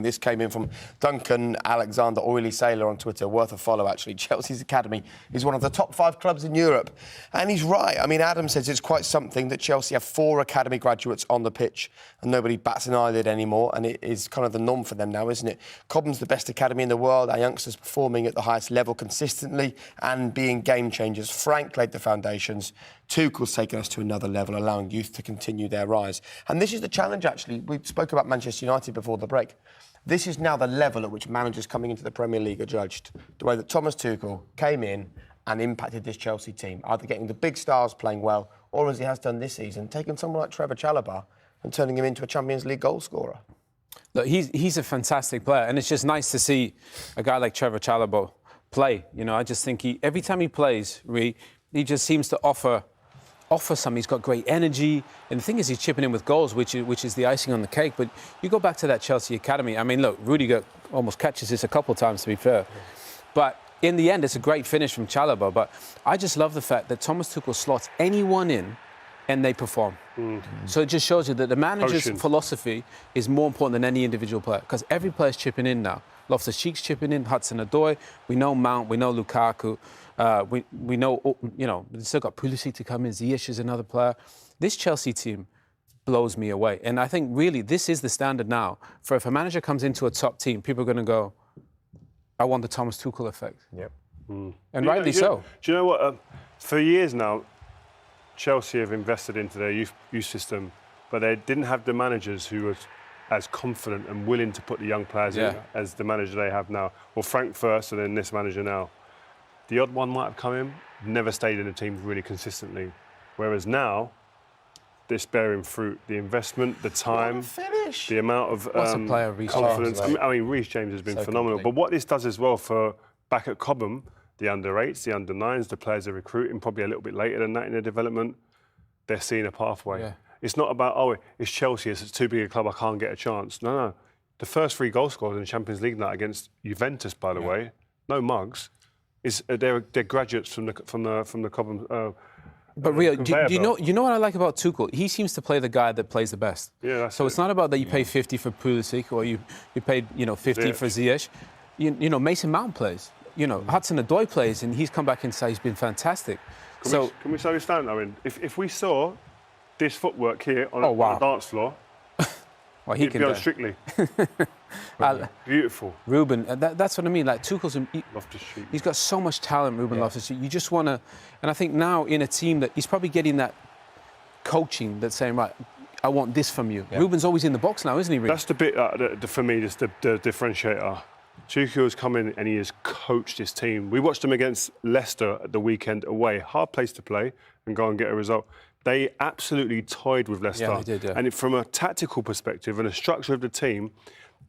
This came in from Duncan Alexander, Oily Sailor on Twitter, worth a follow, actually. Chelsea's academy is one of the top 5 clubs in Europe. And he's right. I mean, Adam says it's quite something that Chelsea have 4 academy graduates on the pitch and nobody bats an eyelid anymore. And it is kind of the norm for them now, isn't it? Cobham's the best academy in the world. Our youngsters performing at the highest level consistently and being game changers. Frank laid the foundations. Tuchel's taken us to another level, allowing youth to continue their rise. And this is the challenge, actually. We spoke about Manchester United before the break. This is now the level at which managers coming into the Premier League are judged. The way that Thomas Tuchel came in and impacted this Chelsea team, either getting the big stars playing well, or as he has done this season, taking someone like Trevor Chalobah and turning him into a Champions League goal scorer. Look, he's a fantastic player, and it's just nice to see a guy like Trevor Chalobah play. You know, I just think every time he plays, he just seems to offer something. He's got great energy, and the thing is, he's chipping in with goals, which is the icing on the cake. But you go back to that Chelsea academy. I mean, look, Rudiger almost catches this a couple of times, to be fair. But in the end, it's a great finish from Chalobah. But I just love the fact that Thomas Tuchel slots anyone in, and they perform. So it just shows you that the manager's philosophy is more important than any individual player, because every player's chipping in now. Loftus-Cheek's chipping in, Hudson-Odoi. We know Mount. We know Lukaku. We know, you know, they've still got Pulisic to come in. Ziyech is another player. This Chelsea team blows me away. And I think, really, this is the standard now. For if a manager comes into a top team, people are going to go, I want the Thomas Tuchel effect. Yep. And rightly so. Do you know what? For years now, Chelsea have invested into their youth system, but they didn't have the managers who were as confident and willing to put the young players in as the manager they have now. Well, Frank first and then this manager now. The odd one might have come in, never stayed in the team really consistently. Whereas now, this bearing fruit, the investment, the time, the amount of confidence. I mean, Reece James has been phenomenal. But what this does as well for back at Cobham, the under-8s, the under-9s, the players are recruiting probably a little bit later than that in their development, they're seeing a pathway. Yeah. It's not about, oh, it's Chelsea, it's too big a club, I can't get a chance. No. The first 3 goal scorers in the Champions League night against Juventus, by the way, no mugs, they're graduates from the Cobham. But Rio, you know what I like about Tuchel? He seems to play the guy that plays the best. Yeah, so it's not about that you pay 50 for Pulisic or you paid 50 for Ziyech. You know, Mason Mount plays. You know, Hudson-Odoi plays, and he's come back inside. He's been fantastic. Can we slow this down, Owen? If we saw this footwork here on the dance floor, well, he can be on Strictly. Beautiful. Ruben, that's what I mean. Like Tuchel's, he's got so much talent, Ruben Loftus-Cheek. You just want to, and I think now in a team that he's probably getting that coaching that's saying, right, I want this from you. Yeah. Ruben's always in the box now, isn't he, Ruben? That's the bit for me, just the differentiator. Tuchel's come in and he has coached his team. We watched him against Leicester at the weekend away. Hard place to play and go and get a result. They absolutely toyed with Leicester. Yeah, they did, yeah. And from a tactical perspective and a structure of the team,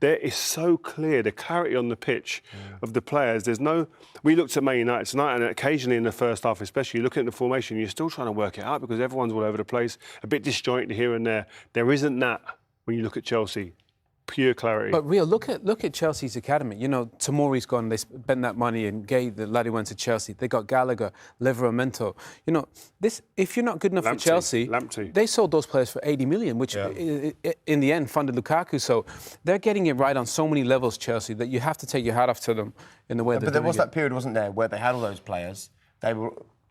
there is so clear, the clarity on the pitch of the players. We looked at Man United tonight, and occasionally in the first half especially, looking at the formation, you're still trying to work it out because everyone's all over the place, a bit disjointed here and there. There isn't that when you look at Chelsea. Pure clarity. But Rio, look at Chelsea's academy. You know, Tomori's gone. They spent that money, and Gay, the lad who went to Chelsea. They got Gallagher, Livramento. You know, if you're not good enough for Chelsea, they sold those players for 80 million, which in the end funded Lukaku. So they're getting it right on so many levels, Chelsea, that you have to take your hat off to them in the way they're doing it. But there was that period, wasn't there, where they had all those players.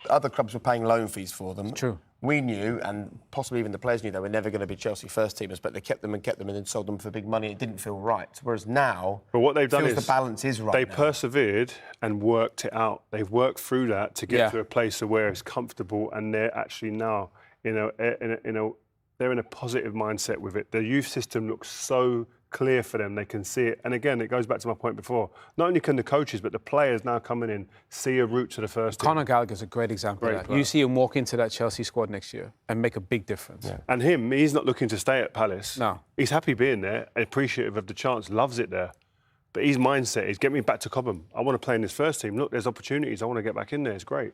Other clubs were paying loan fees for them. True. We knew, and possibly even the players knew, they were never going to be Chelsea first teamers, but they kept them and then sold them for big money. It didn't feel right. Whereas now, but what they've done is the balance is right. They persevered and worked it out. They've worked through that to get to a place where it's comfortable, and they're actually now they're in a positive mindset with it. The youth system looks so clear for them. They can see it. And again, it goes back to my point before. Not only can the coaches, but the players now coming in see a route to the first team. Conor Gallagher's a great example of that. You see him walk into that Chelsea squad next year and make a big difference. Yeah. And he's not looking to stay at Palace. No. He's happy being there, appreciative of the chance, loves it there. But his mindset is, get me back to Cobham. I want to play in this first team. Look, there's opportunities. I want to get back in there. It's great.